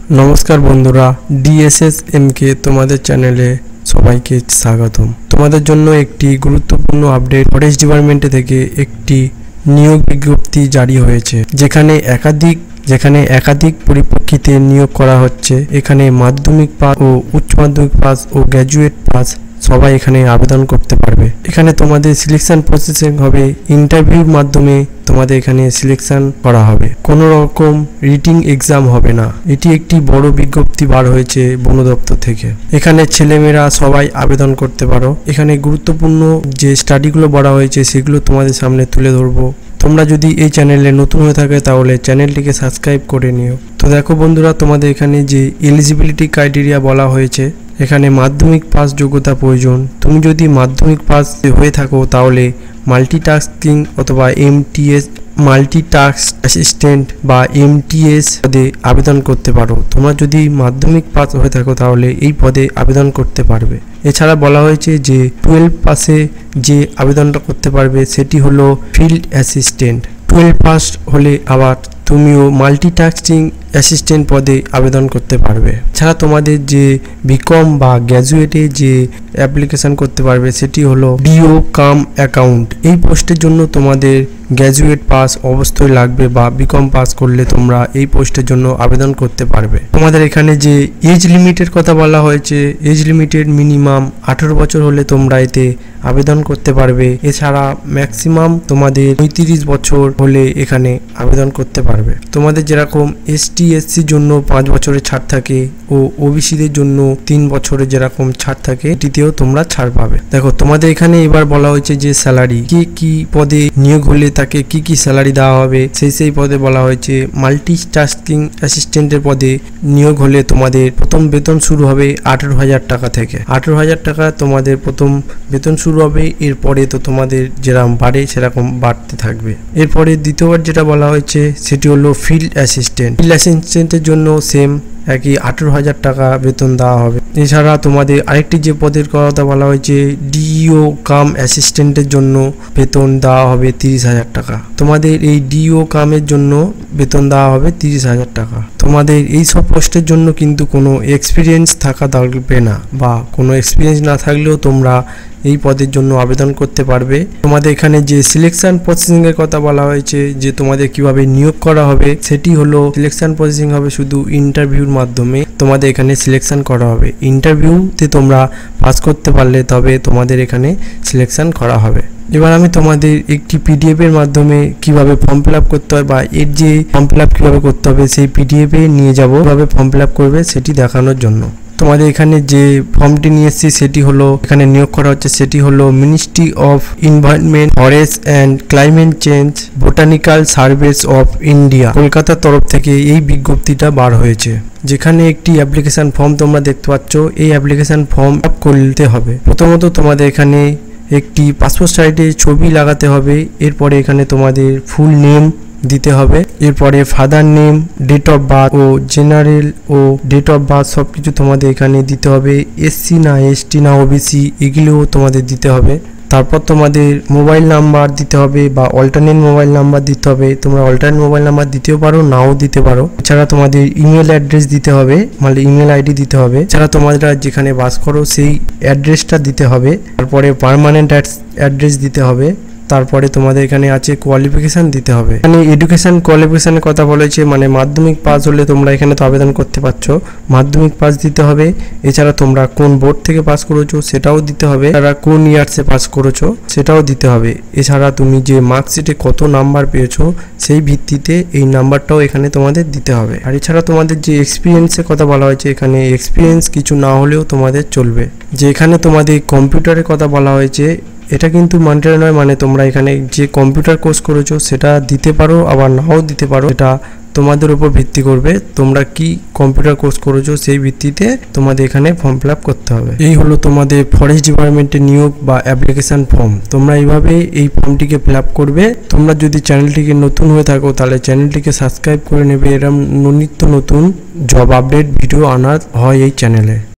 नमस्कार बंधुरा DSSM के तुम्हारे चैनेले सबाइके स्वागतम। तुम्हारे जन्य एकटी गुरुत्वपूर्ण अपडेट फरेस्ट डिपार्टमेंट থেকে একটি নিয়োগ বিজ্ঞপ্তি জারি হয়েছে, যেখানে একাধিক পরিপ্রেক্ষিতে নিয়োগ করা হচ্ছে। এখানে মাধ্যমিক পাস ও উচ্চ মাধ্যমিক পাস ও গ্র্যাজুয়েট পাস সবাই এখানে আবেদন করতে পারবে। এখানে তোমাদের সিলেকশন প্রসেসিং হবে ইন্টারভিউর মাধ্যমে, তোমাদের এখানে সিলেকশন করা হবে, কোনো রকম রিটিং এক্সাম হবে না। এটি একটি বড় বিজ্ঞপ্তি বার হয়েছে বন দপ্তর থেকে। এখানে ছেলেমেয়েরা সবাই আবেদন করতে পারো। এখানে গুরুত্বপূর্ণ যে স্টাডিগুলো বলা হয়েছে সেগুলো তোমাদের সামনে তুলে ধরবো। তোমরা যদি এই চ্যানেলে নতুন হয়ে থাকে তাহলে চ্যানেলটিকে সাবস্ক্রাইব করে নিও। তো দেখো বন্ধুরা, তোমাদের এখানে যে এলিজিবিলিটি ক্রাইটেরিয়া বলা হয়েছে, এখানে মাধ্যমিক পাস যোগ্যতা প্রয়োজন। তুমি যদি মাধ্যমিক পাস হয়ে থাকো তাহলে মাল্টিটাস্কিং অথবা MTS মাল্টিটাস্ক অ্যাসিস্ট্যান্ট বা MTS পদে আবেদন করতে পারো। তোমরা যদি মাধ্যমিক পাস হয়ে থাকো তাহলে এই পদে আবেদন করতে পারবে। এছাড়া বলা হয়েছে যে 12 পাসে যে আবেদনটা করতে পারবে সেটি হলো ফিল্ড অ্যাসিস্ট্যান্ট। 12 পাস হলে আবার তুমিও মাল্টিটাস্কিং অ্যাসিস্ট্যান্ট পদে আবেদন করতে পারবে। ছাড়া তোমাদের যে বিকম বা গ্র্যাজুয়েটে যে অ্যাপ্লিকেশন করতে পারবে সেটি হলো DO কাম অ্যাকাউন্ট। এই পোস্টের জন্য তোমাদের গ্র্যাজুয়েট পাস অবশ্যই লাগবে বা বিকম পাস করলে তোমরা এই পোস্টের জন্য আবেদন করতে পারবে। তোমাদের এখানে যে এজ লিমিটের কথা বলা হয়েছে, এজ লিমিটেড মিনিমাম 18 বছর হলে তোমরা এতে আবেদন করতে পারবে। এছাড়া ম্যাক্সিমাম তোমাদের 35 বছর হলে এখানে আবেদন করতে পারবে। তোমাদের যেরকম ST/SC জন্য 5 বছরের ছাড় থাকে ও OBCদের জন্য 3 বছরের যেরকম ছাড় থাকে, এটিতেও তোমরা ছাড় পাবে। দেখো তোমাদের এখানে এবার বলা হয়েছে যে স্যালারি কি পদে নিয়োগ হলে তাকে কি স্যালারি দেওয়া হবে সেই পদে বলা হয়েছে। মাল্টিটাস্কিং অ্যাসিস্ট্যান্টের পদে নিয়োগ হলে তোমাদের প্রথম বেতন শুরু হবে 18,000 টাকা থেকে। 18,000 টাকা তোমাদের প্রথম বেতন শুরু হবে। এরপরে তো তোমাদের যেরকম বাড়ে সেরকম বাড়তে থাকবে। এরপরে দ্বিতীয়বার যেটা বলা হয়েছে সেটি হলো ফিল্ড অ্যাসিস্ট্যান্ট। ফিল্ড অ্যাসিস্ট্যান্টের জন্য সেম একই 18,000 টাকা বেতন দেওয়া হবে। এছাড়া তোমাদের আরেকটি যে পদের কথা বলা হয়েছে DO কাম অ্যাসিস্ট্যান্টের জন্য বেতন দেওয়া হবে 30,000 টাকা। তোমাদের এই DO কামের জন্য বেতন দেওয়া হবে 30,000 টাকা। তোমাদের এই সব পোস্টের জন্য কিন্তু কোনো এক্সপিরিয়েন্স থাকা লাগবে না, বা কোনো এক্সপিরিয়েন্স না থাকলেও তোমরা এই পদের জন্য আবেদন করতে পারবে। তোমাদের এখানে যে সিলেকশন প্রসেসিং এর কথা বলা হয়েছে, যে তোমাদের কিভাবে নিয়োগ করা হবে, সেটি হলো সিলেকশন প্রসেসিং হবে শুধু ইন্টারভিউর মাধ্যমে তোমাদের এখানে সিলেকশন করা হবে। ইন্টারভিউতে তোমরা পাস করতে পারলে তবে তোমাদের এখানে সিলেকশন করা হবে। এবার আমি তোমাদের একটি PDF এর মাধ্যমে কিভাবে ফর্ম ফিল আপ করতে হয় বা এর যে ফর্ম ফিল আপ কিভাবে করতে হবে সেই PDF এ নিয়ে যাব, কিভাবে ফর্ম ফিল আপ করবে সেটি দেখানোর জন্য। তোমাদের এখানে যে ফর্মটি নিয়ে এসেছি সেটি হলো, এখানে নিয়োগ করা হচ্ছে সেটি হলো ministry of environment, forest and climate change, botanical service of India, কলকাতার তরফ থেকে এই বিজ্ঞপ্তিটা বার হয়েছে। যেখানে একটি অ্যাপ্লিকেশন ফর্ম তোমরা দেখতে পাচ্ছ। এই অ্যাপ্লিকেশন ফর্ম আপ করতে হবে। প্রথমত তোমাদের এখানে একটি পাসপোর্ট সাইজের ছবি লাগাতে হবে। এরপরে এখানে তোমাদের ফুল নেম দিতে হবে। এরপরে father name, date of birth ও জেনারেল ও ডেট অফ বার্থ সবকিছু তোমাদের এখানে দিতে হবে। SC না ST না OBC এগুলোও তোমাদের দিতে হবে। তারপর তোমাদের মোবাইল নাম্বার দিতে হবে বা অল্টারনেট মোবাইল নাম্বার দিতে হবে। তোমরা অল্টারনেট মোবাইল নাম্বার দিতেও পারো, নাও দিতে পারো। এছাড়া তোমাদের ইমেল অ্যাড্রেস দিতে হবে, মানে ইমেল ID দিতে হবে। এছাড়া তোমরা যেখানে বাস করো সেই অ্যাড্রেসটা দিতে হবে। তারপরে পার্মানেন্ট অ্যাড্রেস দিতে হবে। তারপরে তোমাদের এখানে আছে কোয়ালিফিকেশন দিতে হবে। এখানে এডুকেশন কোয়ালিফিকেশনের কথা বলেছে, মানে মাধ্যমিক পাস হলে তোমরা এখানে তো আবেদন করতে পারছো, মাধ্যমিক পাস দিতে হবে। এছাড়া তোমরা কোন বোর্ড থেকে পাস করেছো সেটাও দিতে হবে। এছাড়া কোন ইয়ার্সে পাস করেছো সেটাও দিতে হবে। এছাড়া তুমি যে মার্কশিটে কত নাম্বার পেয়েছো সেই ভিত্তিতে এই নাম্বারটাও এখানে তোমাদের দিতে হবে। আর এছাড়া তোমাদের যে এক্সপিরিয়েন্সের কথা বলা হয়েছে, এখানে এক্সপিরিয়েন্স কিছু না হলেও তোমাদের চলবে। যে এখানে তোমাদের কম্পিউটারের কথা বলা হয়েছে, এটা কিন্তু ম্যান্ডেটরি নয়, মানে তোমরা এখানে যে কম্পিউটার কোর্স করেছো সেটা দিতে পারো আবার নাও দিতে পারো। এটা তোমাদের উপর ভিত্তি করবে, তোমরা কি কম্পিউটার কোর্স করেছো সেই ভিত্তিতে তোমাদের এখানে ফর্ম ফিল আপ করতে হবে। এই হলো তোমাদের ফরেস্ট ডিপার্টমেন্টের নিয়োগ বা অ্যাপ্লিকেশন ফর্ম। তোমরা এইভাবে এই ফর্মটিকে ফিল আপ করবে। তোমরা যদি চ্যানেলটিকে নতুন হয়ে থাকো তাহলে চ্যানেলটিকে সাবস্ক্রাইব করে নেবে। এরকম নিত্য নতুন জব আপডেট ভিডিও আনা হয় এই চ্যানেলে।